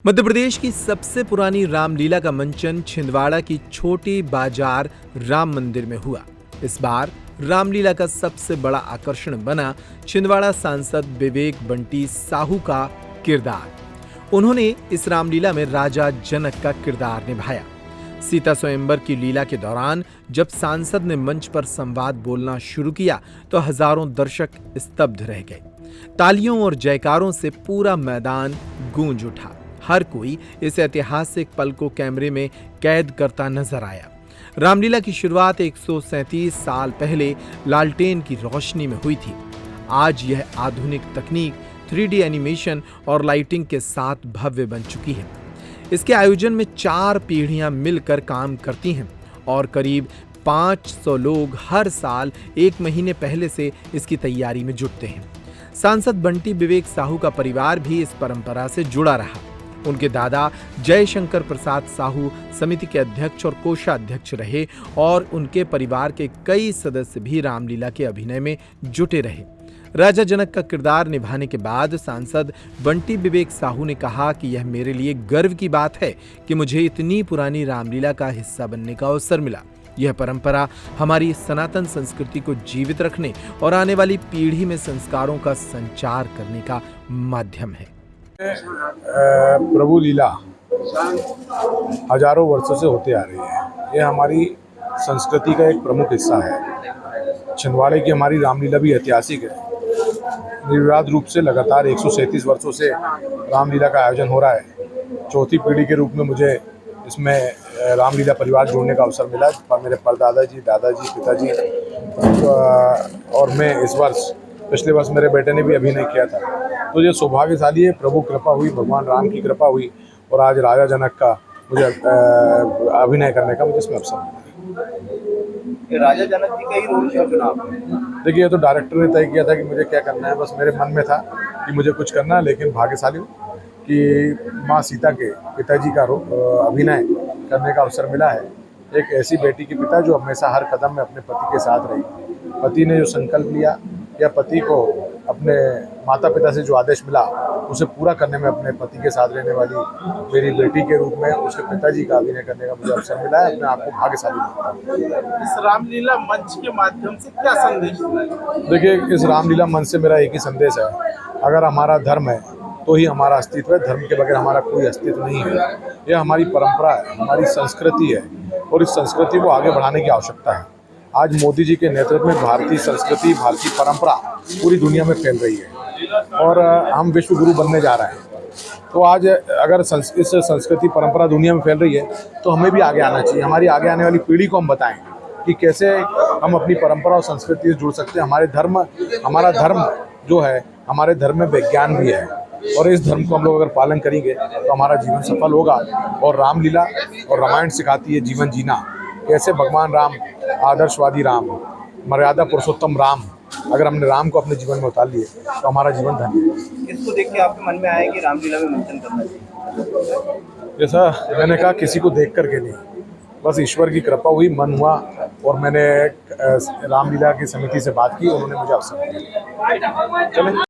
मध्य प्रदेश की सबसे पुरानी रामलीला का मंचन छिंदवाड़ा की छोटी बाजार राम मंदिर में हुआ। इस बार रामलीला का सबसे बड़ा आकर्षण बना छिंदवाड़ा सांसद विवेक बंटी साहू का किरदार। उन्होंने इस रामलीला में राजा जनक का किरदार निभाया। सीता स्वयंवर की लीला के दौरान जब सांसद ने मंच पर संवाद बोलना शुरू किया तो हजारों दर्शक स्तब्ध रह गए। तालियों और जयकारों से पूरा मैदान गूंज उठा। हर कोई इस ऐतिहासिक पल को कैमरे में कैद करता नजर आया। रामलीला की शुरुआत 137 साल पहले लालटेन की रोशनी में हुई थी। आज यह आधुनिक तकनीक 3D एनिमेशन और लाइटिंग के साथ भव्य बन चुकी है। इसके आयोजन में 4 पीढ़ियां मिलकर काम करती हैं और करीब 500 लोग हर साल 1 महीने पहले से इसकी तैयारी में जुटते हैं। सांसद बंटी विवेक साहू का परिवार भी इस परंपरा से जुड़ा रहा। उनके दादा जयशंकर प्रसाद साहू समिति के अध्यक्ष और कोषाध्यक्ष रहे और उनके परिवार के कई सदस्य भी रामलीला के अभिनय में जुटे रहे। राजा जनक का किरदार निभाने के बाद सांसद बंटी विवेक साहू ने कहा कि यह मेरे लिए गर्व की बात है कि मुझे इतनी पुरानी रामलीला का हिस्सा बनने का अवसर मिला। यह परंपरा हमारी सनातन संस्कृति को जीवित रखने और आने वाली पीढ़ी में संस्कारों का संचार करने का माध्यम है। प्रभु लीला हजारों वर्षों से होते आ रही है। यह हमारी संस्कृति का एक प्रमुख हिस्सा है। छिंदवाड़े की हमारी रामलीला भी ऐतिहासिक है। निर्विवाद रूप से लगातार 137 वर्षों से रामलीला का आयोजन हो रहा है। चौथी पीढ़ी के रूप में मुझे इसमें रामलीला परिवार जोड़ने का अवसर मिला। मेरे परदादाजी, दादाजी, पिताजी और मैं इस वर्ष, पिछले वर्ष मेरे बेटे ने भी अभिनय किया था। तो ये सौभाग्यशाली है, प्रभु कृपा हुई, भगवान राम की कृपा हुई और आज राजा जनक का मुझे अभिनय करने का मुझे इसमें अवसर मिला। राजा जनक जी का ही रोल क्यों चुना आपने? देखिए, ये तो डायरेक्टर ने तय किया था कि मुझे क्या करना है। बस मेरे मन में था कि मुझे कुछ करना है, लेकिन भाग्यशाली हूँ कि माँ सीता के पिताजी का अभिनय करने का अवसर मिला है। एक ऐसी बेटी के पिता जो हमेशा हर कदम में अपने पति के साथ रही। पति ने जो संकल्प लिया या पति को अपने माता पिता से जो आदेश मिला उसे पूरा करने में अपने पति के साथ रहने वाली मेरी बेटी के रूप में उसके पिताजी का अभिनय करने का मुझे अवसर मिला है। अपने आप को भाग्यशाली मानता हूँ। इस रामलीला मंच के माध्यम से क्या संदेश दिया? देखिए, इस रामलीला मंच से मेरा एक ही संदेश है, अगर हमारा धर्म है तो ही हमारा अस्तित्व है। धर्म के बगैर हमारा कोई अस्तित्व नहीं है। यह हमारी परंपरा है, हमारी संस्कृति है और इस संस्कृति को आगे बढ़ाने की आवश्यकता है। आज मोदी जी के नेतृत्व में भारतीय संस्कृति, भारतीय परंपरा पूरी दुनिया में फैल रही है और हम विश्व गुरु बनने जा रहे हैं। तो आज अगर इस संस्कृति परंपरा दुनिया में फैल रही है तो हमें भी आगे आना चाहिए। हमारी आगे आने वाली पीढ़ी को हम बताएं कि कैसे हम अपनी परंपरा और संस्कृति से जुड़ सकते हैं। हमारा धर्म जो है, हमारे धर्म में विज्ञान भी है और इस धर्म को हम लोग अगर पालन करेंगे तो हमारा जीवन सफल होगा। और रामलीला और रामायण सिखाती है जीवन जीना। कैसे भगवान राम, आदर्शवादी राम, मर्यादा पुरुषोत्तम राम, अगर हमने राम को अपने जीवन में उतार लिए तो हमारा जीवन धन्य है। किसको देख के आपके मन में आया कि रामलीला में मंचन करना चाहिए? जैसा मैंने कहा, किसी को देख करके नहीं, बस ईश्वर की कृपा हुई, मन हुआ और मैंने रामलीला की समिति से बात की, उन्होंने मुझे अवसर दिया। चलें।